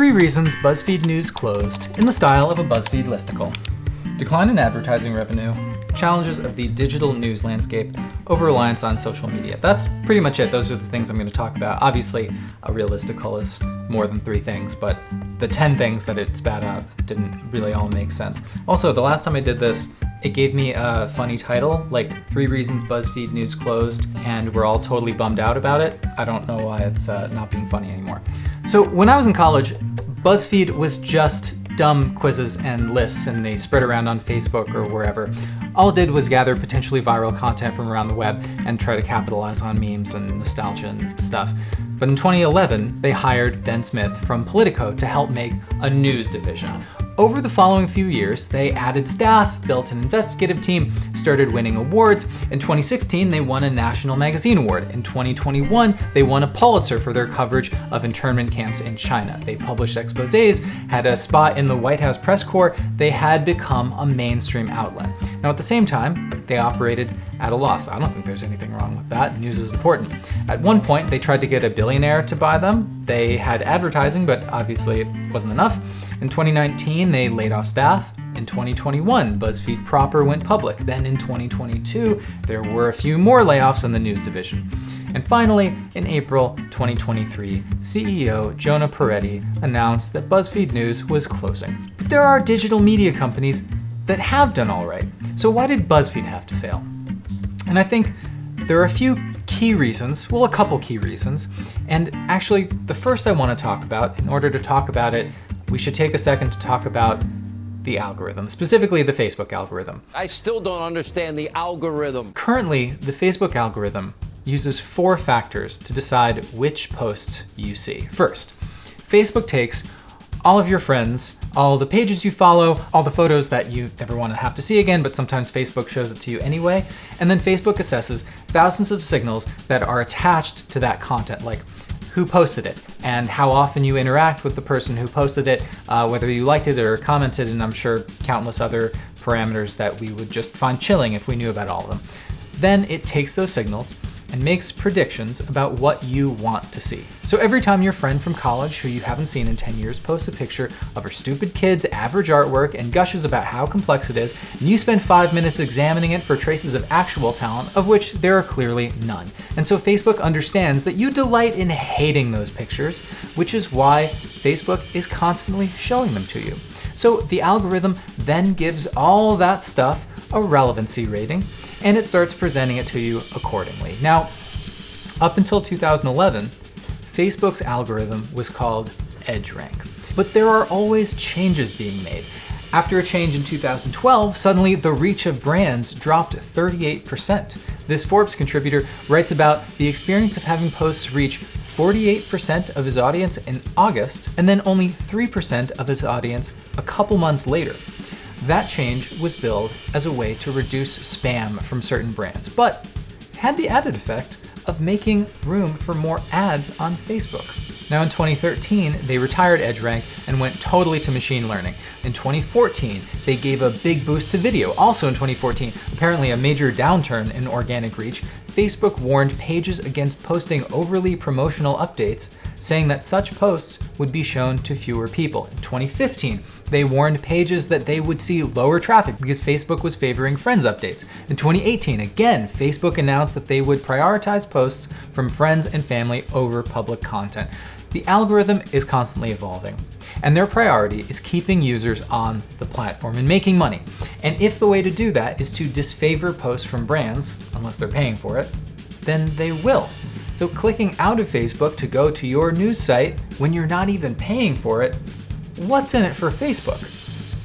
3 reasons BuzzFeed News closed in the style of a BuzzFeed listicle. Decline in advertising revenue, challenges of the digital news landscape, over-reliance on social media. That's pretty much it. Those are the things I'm going to talk about. Obviously, a real listicle is more than 3 things, but the 10 things that it spat out didn't really all make sense. Also, the last time I did this, it gave me a funny title, like 3 reasons BuzzFeed News closed, and we're all totally bummed out about it. I don't know why it's not being funny anymore. So when I was in college, BuzzFeed was just dumb quizzes and lists, and they spread around on Facebook or wherever. All it did was gather potentially viral content from around the web and try to capitalize on memes and nostalgia and stuff. But in 2011, they hired Ben Smith from Politico to help make a news division. Over the following few years, they added staff, built an investigative team, started winning awards. In 2016, they won a National Magazine Award. In 2021, they won a Pulitzer for their coverage of internment camps in China. They published exposés, had a spot in the White House press corps. They had become a mainstream outlet. Now, at the same time, they operated at a loss. I don't think there's anything wrong with that. News is important. At one point, they tried to get a billionaire to buy them. They had advertising, but obviously it wasn't enough. In 2019, they laid off staff. In 2021, BuzzFeed proper went public. Then in 2022, there were a few more layoffs in the news division. And finally, in April 2023, CEO Jonah Peretti announced that BuzzFeed News was closing. But there are digital media companies that have done all right. So why did BuzzFeed have to fail? And I think there are a few key reasons, well, a couple key reasons. And actually, the first I want to talk about, in order to talk about it, we should take a second to talk about the algorithm, specifically the Facebook algorithm. I still don't understand the algorithm. Currently, the Facebook algorithm uses 4 factors to decide which posts you see. First, Facebook takes all of your friends, all the pages you follow, all the photos that you never want to have to see again, but sometimes Facebook shows it to you anyway. And then Facebook assesses thousands of signals that are attached to that content, like who posted it and how often you interact with the person who posted it, whether you liked it or commented, and I'm sure countless other parameters that we would just find chilling if we knew about all of them. Then it takes those signals and makes predictions about what you want to see. So every time your friend from college who you haven't seen in 10 years posts a picture of her stupid kid's average artwork and gushes about how complex it is, and you spend 5 minutes examining it for traces of actual talent, of which there are clearly none. And so Facebook understands that you delight in hating those pictures, which is why Facebook is constantly showing them to you. So the algorithm then gives all that stuff a relevancy rating, and it starts presenting it to you accordingly. Now, up until 2011, Facebook's algorithm was called EdgeRank, but there are always changes being made. After a change in 2012, suddenly the reach of brands dropped 38%. This Forbes contributor writes about the experience of having posts reach 48% of his audience in August, and then only 3% of his audience a couple months later. That change was billed as a way to reduce spam from certain brands, but had the added effect of making room for more ads on Facebook. Now in 2013, they retired EdgeRank and went totally to machine learning. In 2014, they gave a big boost to video. Also in 2014, apparently a major downturn in organic reach, Facebook warned pages against posting overly promotional updates, saying that such posts would be shown to fewer people. In 2015, they warned pages that they would see lower traffic because Facebook was favoring Friends updates. In 2018, again, Facebook announced that they would prioritize posts from friends and family over public content. The algorithm is constantly evolving, and their priority is keeping users on the platform and making money. And if the way to do that is to disfavor posts from brands, unless they're paying for it, then they will. So clicking out of Facebook to go to your news site when you're not even paying for it, what's in it for Facebook?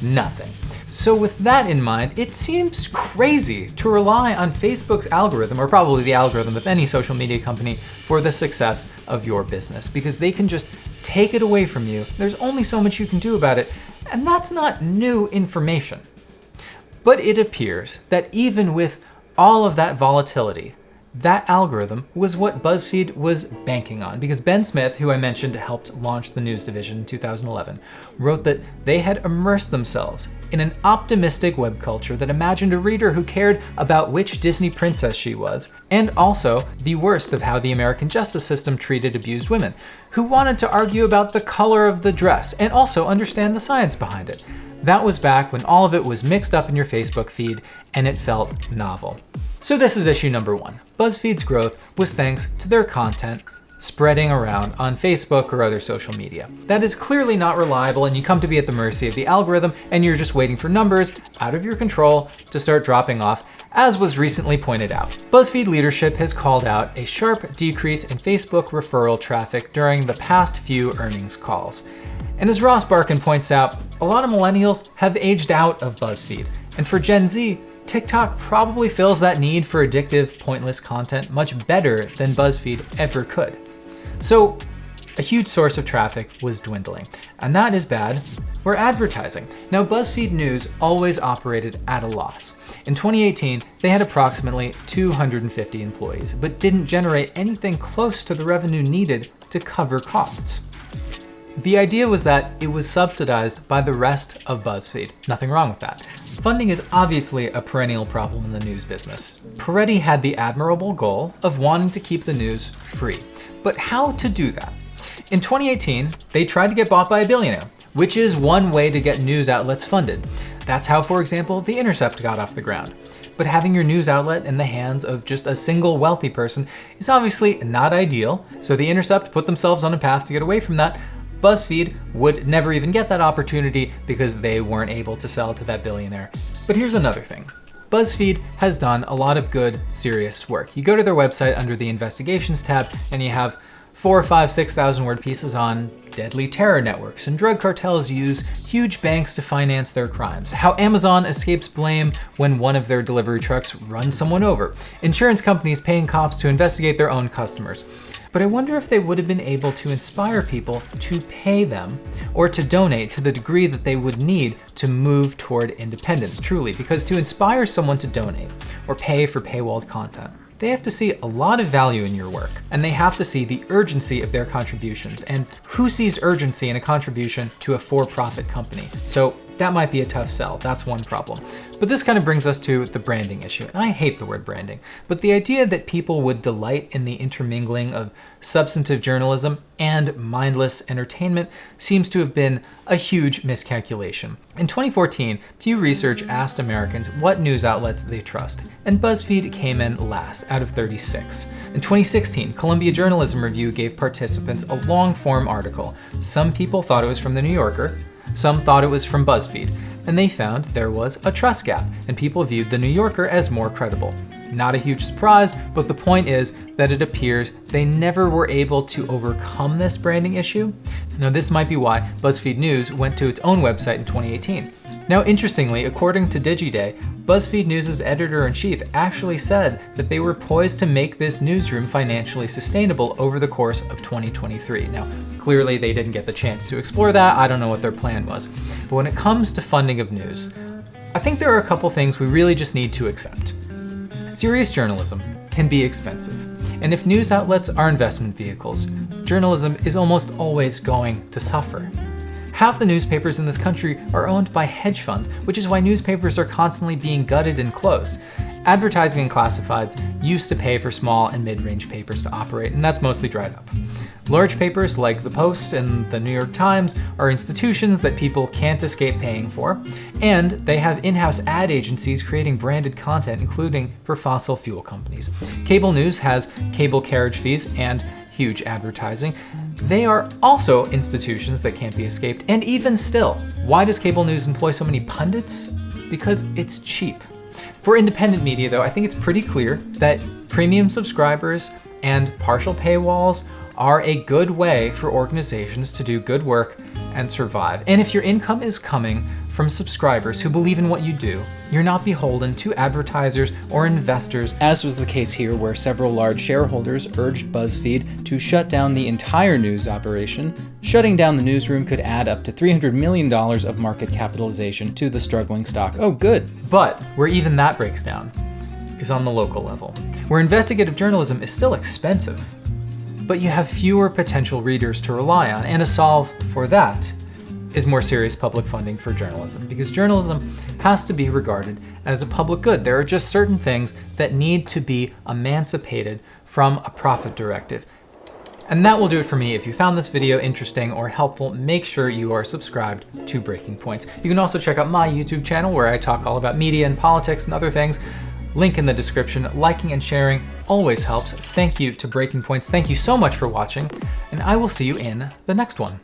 Nothing. So with that in mind, it seems crazy to rely on Facebook's algorithm, or probably the algorithm of any social media company, for the success of your business, because they can just take it away from you. There's only so much you can do about it, and that's not new information. But it appears that even with all of that volatility, That algorithm was what BuzzFeed was banking on, because Ben Smith, who I mentioned helped launch the news division in 2011, wrote that they had immersed themselves in an optimistic web culture that imagined a reader who cared about which Disney princess she was, and also the worst of how the American justice system treated abused women, who wanted to argue about the color of the dress and also understand the science behind it. That was back when all of it was mixed up in your Facebook feed and it felt novel. So this is issue number 1. BuzzFeed's growth was thanks to their content spreading around on Facebook or other social media. That is clearly not reliable, and you come to be at the mercy of the algorithm, and you're just waiting for numbers out of your control to start dropping off, as was recently pointed out. BuzzFeed leadership has called out a sharp decrease in Facebook referral traffic during the past few earnings calls. And as Ross Barkan points out, a lot of millennials have aged out of BuzzFeed, and for Gen Z, TikTok probably fills that need for addictive, pointless content much better than BuzzFeed ever could. So, a huge source of traffic was dwindling, and that is bad for advertising. Now, BuzzFeed News always operated at a loss. In 2018, they had approximately 250 employees, but didn't generate anything close to the revenue needed to cover costs. The idea was that it was subsidized by the rest of BuzzFeed. Nothing wrong with that. Funding is obviously a perennial problem in the news business. Peretti had the admirable goal of wanting to keep the news free. But how to do that? In 2018, they tried to get bought by a billionaire, which is one way to get news outlets funded. That's how, for example, The Intercept got off the ground. But having your news outlet in the hands of just a single wealthy person is obviously not ideal, so The Intercept put themselves on a path to get away from that. BuzzFeed would never even get that opportunity because they weren't able to sell to that billionaire. But here's another thing. BuzzFeed has done a lot of good, serious work. You go to their website under the investigations tab and you have 4,000, 5,000, 6,000 word pieces on deadly terror networks and drug cartels use huge banks to finance their crimes, how Amazon escapes blame when one of their delivery trucks runs someone over, insurance companies paying cops to investigate their own customers. But I wonder if they would have been able to inspire people to pay them or to donate to the degree that they would need to move toward independence, truly, because to inspire someone to donate or pay for paywalled content, they have to see a lot of value in your work, and they have to see the urgency of their contributions. And who sees urgency in a contribution to a for-profit company? So that might be a tough sell. That's one problem. But this kind of brings us to the branding issue. And I hate the word branding, but the idea that people would delight in the intermingling of substantive journalism and mindless entertainment seems to have been a huge miscalculation. In 2014, Pew Research asked Americans what news outlets they trust, and BuzzFeed came in last out of 36. In 2016, Columbia Journalism Review gave participants a long-form article. Some people thought it was from The New Yorker, some thought it was from BuzzFeed, and they found there was a trust gap, and people viewed The New Yorker as more credible. Not a huge surprise, but the point is that it appears they never were able to overcome this branding issue. Now, this might be why BuzzFeed News went to its own website in 2018. Now, interestingly, according to DigiDay, BuzzFeed News' editor-in-chief actually said that they were poised to make this newsroom financially sustainable over the course of 2023. Now, clearly they didn't get the chance to explore that. I don't know what their plan was. But when it comes to funding of news, I think there are a couple things we really just need to accept. Serious journalism can be expensive. And if news outlets are investment vehicles, journalism is almost always going to suffer. Half the newspapers in this country are owned by hedge funds, which is why newspapers are constantly being gutted and closed. Advertising and classifieds used to pay for small and mid-range papers to operate, and that's mostly dried up. Large papers like The Post and The New York Times are institutions that people can't escape paying for, and they have in-house ad agencies creating branded content, including for fossil fuel companies. Cable news has cable carriage fees and huge advertising. They are also institutions that can't be escaped. And even still, why does cable news employ so many pundits? Because it's cheap. For independent media, though, I think it's pretty clear that premium subscribers and partial paywalls are a good way for organizations to do good work and survive. And if your income is coming from subscribers who believe in what you do, you're not beholden to advertisers or investors, as was the case here where several large shareholders urged BuzzFeed to shut down the entire news operation. Shutting down the newsroom could add up to $300 million of market capitalization to the struggling stock. Oh, good. But where even that breaks down, is on the local level, where investigative journalism is still expensive, but you have fewer potential readers to rely on, and a solve for that is more serious public funding for journalism, because journalism has to be regarded as a public good. There are just certain things that need to be emancipated from a profit directive. And that will do it for me. If you found this video interesting or helpful, make sure you are subscribed to Breaking Points. You can also check out my YouTube channel where I talk all about media and politics and other things. Link in the description. Liking and sharing always helps. Thank you to Breaking Points. Thank you so much for watching, and I will see you in the next one.